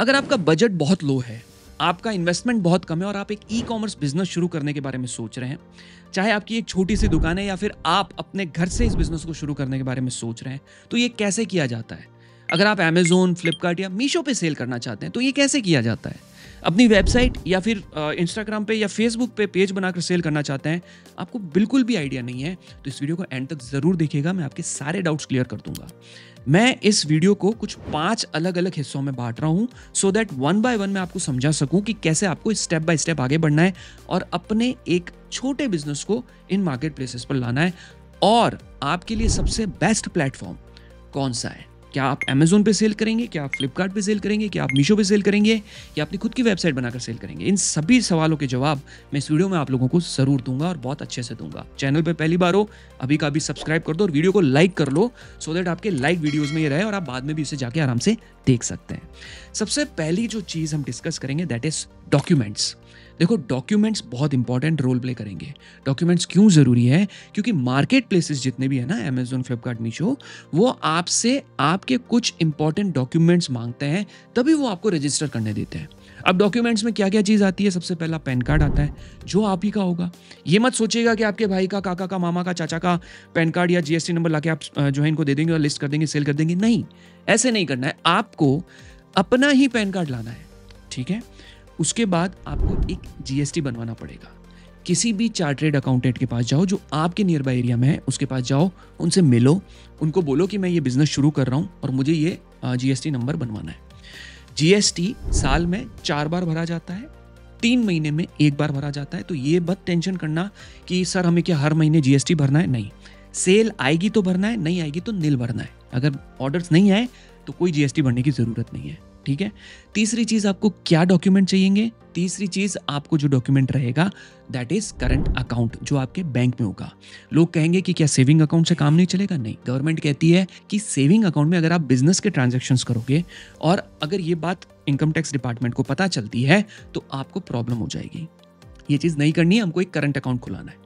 अगर आपका बजट बहुत लो है, आपका इन्वेस्टमेंट बहुत कम है और आप एक ई-कॉमर्स बिजनेस शुरू करने के बारे में सोच रहे हैं, चाहे आपकी एक छोटी सी दुकान है या फिर आप अपने घर से इस बिजनेस को शुरू करने के बारे में सोच रहे हैं, तो ये कैसे किया जाता है? अगर आप अमेज़न, फ्लिपकार्ट या मीशो पे सेल करना चाहते हैं, तो ये कैसे किया जाता है? अपनी वेबसाइट या फिर इंस्टाग्राम पे या फेसबुक पे पेज बनाकर सेल करना चाहते हैं, आपको बिल्कुल भी आइडिया नहीं है, तो इस वीडियो को एंड तक ज़रूर देखिएगा, मैं आपके सारे डाउट्स क्लियर कर दूंगा। मैं इस वीडियो को कुछ 5 अलग-अलग हिस्सों में बांट रहा हूं so that one by one मैं आपको समझा सकूं कि कैसे आपको स्टेप बाय स्टेप आगे बढ़ना है और अपने एक छोटे बिजनेस को इन मार्केट प्लेसेस पर लाना है। और आपके लिए सबसे बेस्ट प्लेटफॉर्म कौन सा है? क्या आप अमेज़न पे सेल करेंगे, क्या आप फ्लिपकार्ट पे सेल करेंगे, क्या आप मीशो पे सेल करेंगे, या अपनी खुद की वेबसाइट बनाकर सेल करेंगे? इन सभी सवालों के जवाब मैं इस वीडियो में आप लोगों को जरूर दूंगा और बहुत अच्छे से दूंगा। चैनल पे पहली बार हो, अभी का अभी सब्सक्राइब कर दो और वीडियो को लाइक कर लो सो दैट आपके लाइक वीडियोस में ये रहे और आप बाद में भी इसे जाके आराम से देख सकते हैं। सबसे पहली जो चीज हम डिस्कस करेंगे दैट इज डॉक्यूमेंट्स। देखो, डॉक्यूमेंट्स बहुत इंपॉर्टेंट रोल प्ले करेंगे। डॉक्यूमेंट्स क्यों जरूरी है? क्योंकि मार्केट प्लेसेस जितने भी है ना, अमेज़न, फ्लिपकार्ट, मीशो, वो आपसे आपके कुछ इंपॉर्टेंट डॉक्यूमेंट्स मांगते हैं, तभी वो आपको रजिस्टर करने देते हैं। अब डॉक्यूमेंट्स में क्या क्या चीज़ आती है? सबसे पहला पैन कार्ड आता है, जो आप ही का होगा। ये मत सोचिएगा कि आपके भाई का, काका का, मामा का, चाचा का पैन कार्ड या जीएसटी नंबर लाके आप जो है इनको दे देंगे और लिस्ट कर देंगे, सेल कर देंगे। नहीं, ऐसे नहीं करना है। आपको अपना ही पैन कार्ड लाना है, ठीक है? उसके बाद आपको एक जीएसटी बनवाना पड़ेगा। किसी भी चार्टर्ड अकाउंटेंट के पास जाओ जो आपके नियर बाय एरिया में है, उसके पास जाओ, उनसे मिलो, उनको बोलो कि मैं ये बिजनेस शुरू कर रहा हूँ और मुझे ये जीएसटी नंबर बनवाना है। जीएसटी साल में 4 बार भरा जाता है, 3 महीने में 1 बार भरा जाता है। तो ये मत टेंशन करना कि सर हमें क्या हर महीने जीएसटी भरना है। नहीं, सेल आएगी तो भरना है, नहीं आएगी तो नील भरना है। अगर ऑर्डर्स नहीं आए तो कोई जीएसटी भरने की जरूरत नहीं है, ठीक है? तीसरी चीज, आपको क्या डॉक्यूमेंट चाहिए? तीसरी चीज, आपको जो डॉक्यूमेंट रहेगा दैट इज करंट अकाउंट, जो आपके बैंक में होगा। लोग कहेंगे कि क्या सेविंग अकाउंट से काम नहीं चलेगा? नहीं, गवर्नमेंट कहती है कि सेविंग अकाउंट में अगर आप बिजनेस के ट्रांजैक्शंस करोगे और अगर ये बात इनकम टैक्स डिपार्टमेंट को पता चलती है तो आपको प्रॉब्लम हो जाएगी। ये चीज नहीं करनी है, हमको एक करंट अकाउंट खुलाना है।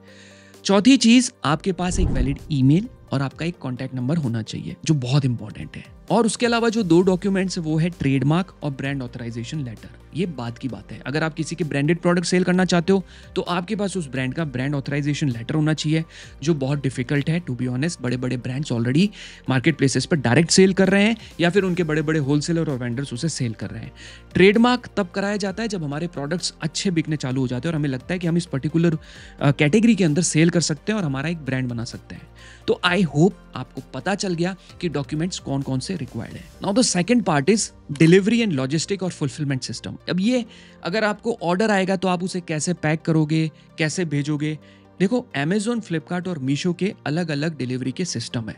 चौथी चीज, आपके पास एक वैलिड ईमेल और आपका एक कॉन्टैक्ट नंबर होना चाहिए, जो बहुत इंपॉर्टेंट है। और उसके अलावा जो 2 डॉक्यूमेंट्स है वो है ट्रेडमार्क और ब्रांड ऑथराइजेशन लेटर। ये बात की बात है, अगर आप किसी के ब्रांडेड प्रोडक्ट सेल करना चाहते हो तो आपके पास उस ब्रांड का ब्रांड ऑथराइजेशन लेटर होना चाहिए, जो बहुत डिफिकल्ट है टू बी ऑनेस्ट। बड़े बड़े ब्रांड्स ऑलरेडी मार्केट प्लेसेस पर डायरेक्ट सेल कर रहे हैं या फिर उनके बड़े बड़े होलसेलर और वेंडर्स उसे सेल कर रहे हैं। ट्रेडमार्क तब कराया जाता है जब हमारे प्रोडक्ट्स अच्छे बिकने चालू हो जाते हैं और हमें लगता है कि हम इस पर्टिकुलर कैटेगरी के अंदर सेल कर सकते हैं और हमारा एक ब्रांड बना सकते हैं। तो आई होप आपको पता चल गया कि डॉक्यूमेंट्स कौन कौन से रिक्वायर्ड है। Now the second part is delivery and logistic और फुलफिलमेंट सिस्टम। अब ये अगर आपको ऑर्डर आएगा तो आप उसे कैसे पैक करोगे, कैसे भेजोगे? देखो, अमेज़न, फ्लिपकार्ट और मीशो के अलग अलग डिलीवरी के सिस्टम है।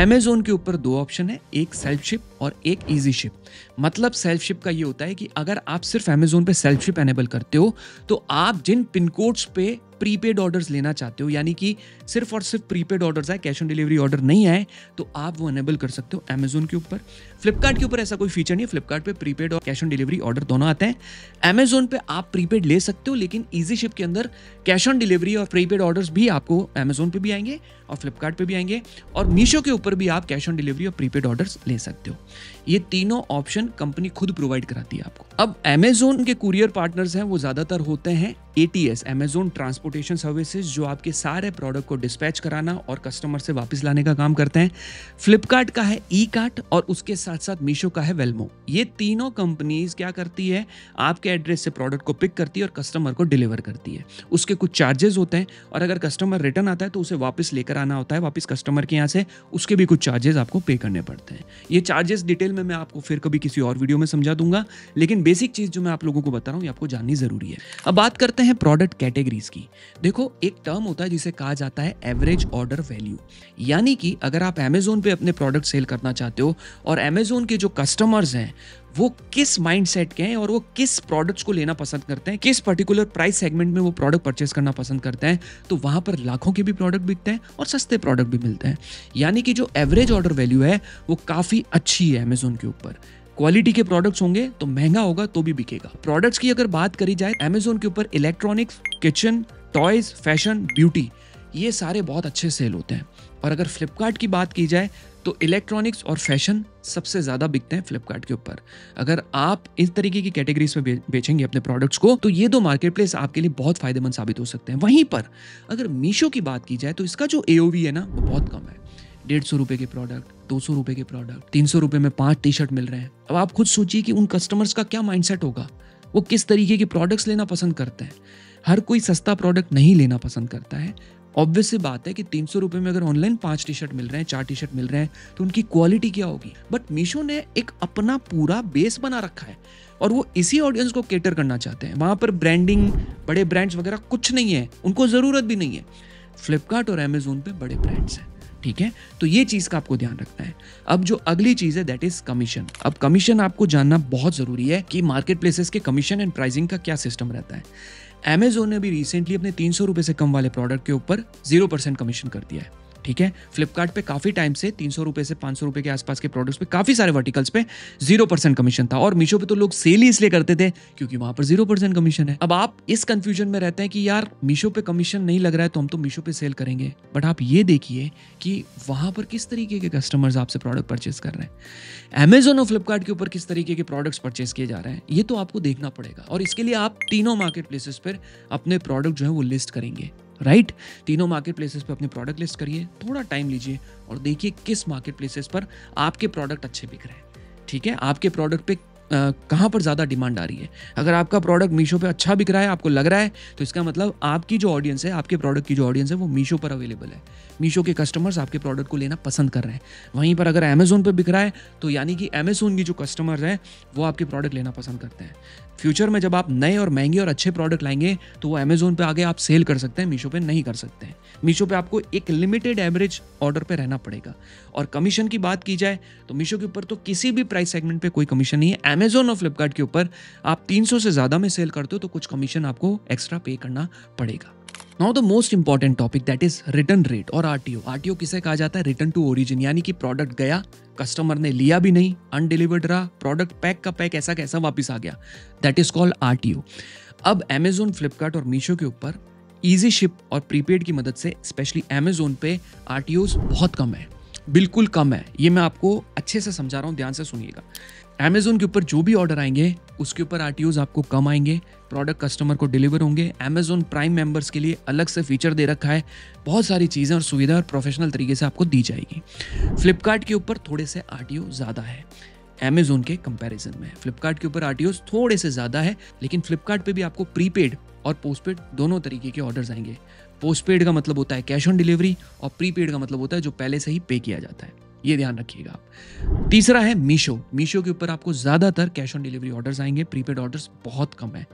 अमेज़न के ऊपर 2 ऑप्शन है, एक सेल्फ शिप और एक इजी शिप। मतलब सेल्फ शिप का ये होता है कि अगर आप सिर्फ अमेज़न पे सेल्फ शिप एनेबल करते हो तो आप जिन पिन कोड्स पे प्रीपेड ऑर्डर्स लेना चाहते हो, यानी कि सिर्फ और सिर्फ प्रीपेड ऑर्डर्स आए, कैश ऑन डिलीवरी ऑर्डर नहीं आए, तो आप वो एनेबल कर सकते हो अमेज़न के ऊपर। फ्लिपकार्ट के ऊपर ऐसा कोई फीचर नहीं है। फ्लिपकार्ट पे प्रीपेड और कैश ऑन डिलीवरी ऑर्डर दोनों आते हैं। अमेज़न पे आप प्रीपेड ले सकते हो, लेकिन इजी शिप के अंदर कैश ऑन डिलीवरी और प्रीपेड ऑर्डर्स भी आपको अमेज़न पे भी आएंगे और फ्लिपकार्ट पे भी आएंगे, और मीशो के ऊपर भी आप कैश ऑन डिलीवरी और प्रीपेड ऑर्डर्स ले सकते हो। ये तीनों ऑप्शन कंपनी खुद प्रोवाइड कराती है आपको। अब अमेज़न के कुरियर पार्टनर्स हैं वो ज्यादातर होते हैं ATS, अमेज़न ट्रांसपोर्टेशन सर्विसेज, जो आपके सारे प्रोडक्ट को डिस्पैच कराना और कस्टमर से वापस लाने का काम करते हैं। फ्लिपकार्ट का है ई-कार्ट और उसके साथ साथ मीशो का है वेलमो। ये तीनों कंपनीज क्या करती है, आपके एड्रेस से प्रोडक्ट को पिक करती है और कस्टमर को डिलीवर करती है। उसके कुछ चार्जेस होते हैं और अगर कस्टमर रिटर्न आता है तो उसे वापस लेकर आना होता है वापस कस्टमर के यहाँ से, उसके भी कुछ चार्जेस आपको पे करने पड़ते हैं। ये चार्जेस डिटेल में मैं आपको फिर कभी किसी और वीडियो में समझा दूंगा, लेकिन बेसिक चीज जो मैं आप लोगों को बता रहा हूँ ये आपको जाननी जरूरी है। अब बात करते हैं प्रोडक्ट कैटेगरीज की। देखो, एक टर्म होता है जिसे कहा जाता है एवरेज ऑर्डर वैल्यू, यानी कि अगर आप अमेज़न पे अपने प्रोडक्ट सेल करना चाहते हो और अमेज़न के जो कस्टमर्स हैं वो किस माइंडसेट के हैं और वो किस प्रोडक्ट्स को लेना पसंद करते हैं, किस पर्टिकुलर प्राइस सेगमेंट में वो प्रोडक्ट परचेस करना पसंद करते हैं, तो वहां पर लाखों के भी प्रोडक्ट बिकते हैं और सस्ते प्रोडक्ट भी मिलते हैं। यानी कि जो एवरेज ऑर्डर वैल्यू है वो काफी अच्छी है अमेज़न के ऊपर। क्वालिटी के प्रोडक्ट्स होंगे तो महंगा होगा तो भी बिकेगा। प्रोडक्ट्स की अगर बात करी जाए अमेज़न के ऊपर electronics, kitchen, toys, fashion, beauty, ये सारे बहुत अच्छे सेल होते हैं। और अगर फ्लिपकार्ट की बात की जाए तो इलेक्ट्रॉनिक्स और फैशन सबसे ज़्यादा बिकते हैं फ्लिपकार्ट के ऊपर। अगर आप इस तरीके की कैटेगरीज में बेचेंगे अपने प्रोडक्ट्स को, तो ये दो मार्केट प्लेस आपके लिए बहुत फायदेमंद साबित हो सकते हैं। वहीं पर अगर मीशो की बात की जाए तो इसका जो AOV है ना, वो बहुत कम है। 150 रुपये के प्रोडक्ट, 200 रुपये के प्रोडक्ट, 300 रुपये में 5 टी-शर्ट मिल रहे हैं। अब आप खुद सोचिए कि उन कस्टमर्स का क्या माइंडसेट होगा, वो किस तरीके के प्रोडक्ट्स लेना पसंद करते हैं। हर कोई सस्ता प्रोडक्ट नहीं लेना पसंद करता है। ऑब्वियस सी बात है कि 300 रुपये में अगर ऑनलाइन 5 टी-शर्ट मिल रहे हैं, 4 टी-शर्ट मिल रहे हैं, तो उनकी क्वालिटी क्या होगी। बट मीशो ने एक अपना पूरा बेस बना रखा है और वो इसी ऑडियंस को केटर करना चाहते हैं। वहाँ पर ब्रांडिंग, बड़े ब्रांड्स वगैरह कुछ नहीं है, उनको ज़रूरत भी नहीं है। फ्लिपकार्ट और अमेजोन पे बड़े ब्रांड्स हैं, ठीक है। तो ये चीज़ का आपको ध्यान रखना है। अब जो अगली चीज़ है दैट इज कमीशन। अब कमीशन आपको जानना बहुत ज़रूरी है कि मार्केट प्लेसेस के कमीशन एंड प्राइसिंग का क्या सिस्टम रहता है। अमेजोन ने भी रिसेंटली अपने 300 रुपये से कम वाले प्रोडक्ट के ऊपर 0% कमीशन कर दिया है, ठीक है। फ्लिपकार्ट पे काफी टाइम से 300 रुपये से 500 रुपये के आसपास के प्रोडक्ट्स पे काफी सारे वर्टिकल्स पे 0% कमीशन था और मीशो पे तो लोग सेल ही इसलिए करते थे क्योंकि वहां पर 0% कमीशन है। अब आप इस कंफ्यूजन में रहते हैं कि यार मीशो पे कमीशन नहीं लग रहा है तो हम तो मीशो पे सेल करेंगे, बट आप ये देखिए कि वहां पर किस तरीके के कस्टमर्स आपसे प्रोडक्ट परचेस कर रहे हैं। अमेजोन और फ्लिपकार्ट के ऊपर किस तरीके के प्रोडक्ट्स परचेस किए जा रहे हैं, ये तो आपको देखना पड़ेगा और इसके लिए आप तीनों मार्केट प्लेसेस पर अपने प्रोडक्ट जो है वो लिस्ट करेंगे, राइट। तीनों मार्केट प्लेसेस पे अपने प्रोडक्ट लिस्ट करिए, थोड़ा टाइम लीजिए और देखिए किस मार्केट प्लेसेस पर आपके प्रोडक्ट अच्छे बिक रहे हैं, ठीक है। आपके प्रोडक्ट पे कहाँ पर ज़्यादा डिमांड आ रही है। अगर आपका प्रोडक्ट मीशो पे अच्छा बिक रहा है, आपको लग रहा है, तो इसका मतलब आपकी जो ऑडियंस है, आपके प्रोडक्ट की जो ऑडियंस है वो मीशो पर अवेलेबल है। मीशो के कस्टमर्स आपके प्रोडक्ट को लेना पसंद कर रहे हैं। वहीं पर अगर अमेजोन पे बिक रहा है तो यानी कि अमेजोन की जो कस्टमर्स हैं वो आपके प्रोडक्ट लेना पसंद करते हैं। फ्यूचर में जब आप नए और महंगे और अच्छे प्रोडक्ट लाएंगे तो वो अमेजोन पे आगे आप सेल कर सकते हैं, मीशो पे नहीं कर सकते हैं। मीशो पे आपको एक लिमिटेड एवरेज ऑर्डर पे रहना पड़ेगा। और कमीशन की बात की जाए तो मीशो के ऊपर तो किसी भी प्राइस सेगमेंट पे कोई कमीशन नहीं है। अमेजोन और फ्लिपकार्ट के ऊपर आप 300 से ज़्यादा में सेल करते हो तो कुछ कमीशन आपको एक्स्ट्रा पे करना पड़ेगा। Now the most important topic that is return rate और RTO। RTO किसे कहा जाता है? रिटर्न टू ओरिजिन, यानी कि प्रोडक्ट गया, कस्टमर ने लिया भी नहीं, अनडिलीवर्ड रहा, प्रोडक्ट पैक का पैक ऐसा कैसा वापस आ गया, दैट इज कॉल्ड RTO। अब अमेजोन, फ्लिपकार्ट और मीशो के ऊपर इजी शिप और प्रीपेड की मदद से स्पेशली अमेजोन पे RTOs बहुत कम है, बिल्कुल कम है। ये मैं आपको अच्छे से समझा रहा हूँ, ध्यान से सुनिएगा। अमेजोन के ऊपर जो भी ऑर्डर आएंगे उसके ऊपर RTOs आपको कम आएंगे, प्रोडक्ट कस्टमर को डिलीवर होंगे। अमेजोन प्राइम मेंबर्स के लिए अलग से फीचर दे रखा है, बहुत सारी चीज़ें और सुविधा और प्रोफेशनल तरीके से आपको दी जाएगी। फ्लिपकार्ट के ऊपर थोड़े से RTO ज़्यादा है अमेजोन के कंपैरिजन में। फ्लिपकार्ट के ऊपर RTOs थोड़े से ज़्यादा है, लेकिन फ्लिपकार्ट पे भी आपको प्रीपेड और पोस्टपेड दोनों तरीके के ऑर्डर्स आएंगे। पोस्टपेड का मतलब होता है कैश ऑन डिलीवरी और प्रीपेड का मतलब होता है जो पहले से ही पे किया जाता है, ये ध्यान रखिएगा आप। तीसरा है मीशो। मीशो के ऊपर आपको ज़्यादातर कैश ऑन डिलीवरी ऑर्डर्स आएंगे, प्रीपेड ऑर्डर्स बहुत कम है,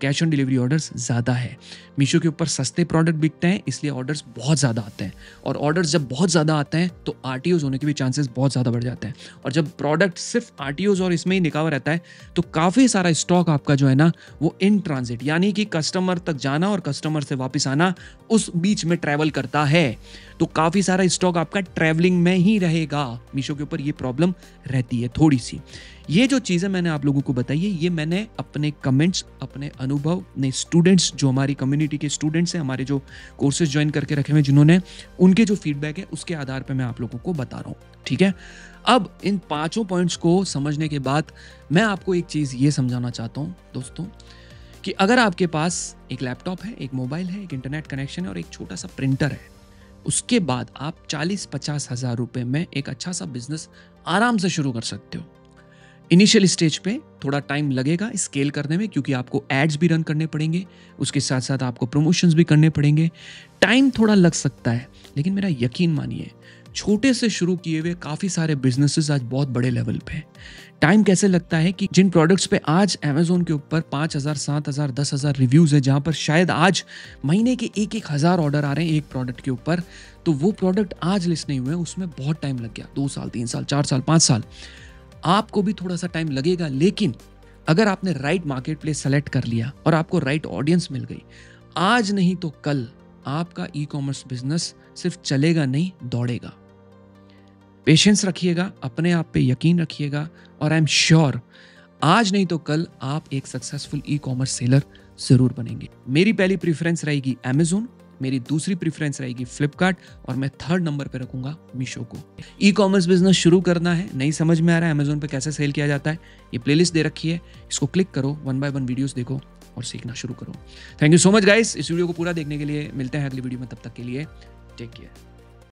कैश ऑन डिलीवरी ऑर्डर्स ज़्यादा है। मीशो के ऊपर सस्ते प्रोडक्ट बिकते हैं इसलिए ऑर्डर्स बहुत ज़्यादा आते हैं, और ऑर्डर्स जब बहुत ज़्यादा आते हैं तो RTOs होने के भी चांसेस बहुत ज़्यादा बढ़ जाते हैं। और जब प्रोडक्ट सिर्फ RTOs और इसमें ही निकावा रहता है तो काफ़ी सारा स्टॉक आपका जो है ना वो इन ट्रांजिट, यानी कि कस्टमर तक जाना और कस्टमर से वापस आना, उस बीच में ट्रैवल करता है, तो काफ़ी सारा स्टॉक आपका ट्रैवलिंग में ही रहेगा। मीशो के ऊपर ये प्रॉब्लम रहती है थोड़ी सी। ये जो चीज़ें मैंने आप लोगों को बताई है ये मैंने अपने कमेंट्स, अपने अनुभव, अपने स्टूडेंट्स जो हमारी कम्युनिटी के स्टूडेंट्स हैं, हमारे जो कोर्सेज ज्वाइन करके रखे हुए जिन्होंने, उनके जो फीडबैक है उसके आधार पर मैं आप लोगों को बता रहा हूँ, ठीक है। अब इन 5 पॉइंट्स को समझने के बाद मैं आपको एक चीज़ ये समझाना चाहता हूँ दोस्तों, कि अगर आपके पास एक लैपटॉप है, एक मोबाइल है, एक इंटरनेट कनेक्शन है और एक छोटा सा प्रिंटर है, उसके बाद आप 40-50 हज़ार रुपये में एक अच्छा सा बिजनेस आराम से शुरू कर सकते हो। इनिशियल स्टेज पे थोड़ा टाइम लगेगा स्केल करने में, क्योंकि आपको एड्स भी रन करने पड़ेंगे, उसके साथ साथ आपको प्रमोशंस भी करने पड़ेंगे, टाइम थोड़ा लग सकता है, लेकिन मेरा यकीन मानिए छोटे से शुरू किए हुए काफ़ी सारे बिजनेसेस आज बहुत बड़े लेवल पे हैं। टाइम कैसे लगता है कि जिन प्रोडक्ट्स पे आज अमेजोन के ऊपर 5,000, 7,000, 10,000 रिव्यूज़ है, जहाँ पर शायद आज महीने के 1-1 हज़ार ऑर्डर आ रहे हैं एक प्रोडक्ट के ऊपर, तो वो प्रोडक्ट आज लिस्ट नहीं हुए हैं, उसमें बहुत टाइम लग गया, 2 साल, 3 साल, 4 साल, 5 साल। आपको भी थोड़ा सा टाइम लगेगा, लेकिन अगर आपने राइट मार्केट प्लेस सेलेक्ट कर लिया और आपको राइट ऑडियंस मिल गई, आज नहीं तो कल आपका ई-कॉमर्स बिजनेस सिर्फ चलेगा नहीं, दौड़ेगा। पेशेंस रखिएगा, अपने आप पे यकीन रखिएगा, और आई एम श्योर आज नहीं तो कल आप एक सक्सेसफुल ई-कॉमर्स सेलर जरूर बनेंगे। मेरी पहली प्रेफरेंस रहेगी अमेजोन, मेरी दूसरी प्रेफरेंस रहेगी फ्लिपकार्ट और मैं थर्ड नंबर पे रखूंगा मीशो को। ई कॉमर्स बिजनेस शुरू करना है, नहीं समझ में आ रहा है अमेजोन पे कैसे सेल किया जाता है, ये प्लेलिस्ट दे रखी है, इसको क्लिक करो, 1 by 1 वीडियोस देखो और सीखना शुरू करो। Thank you so much guys, इस वीडियो को पूरा देखने के लिए। मिलते हैं अगली वीडियो में, तब तक के लिए टेक केयर।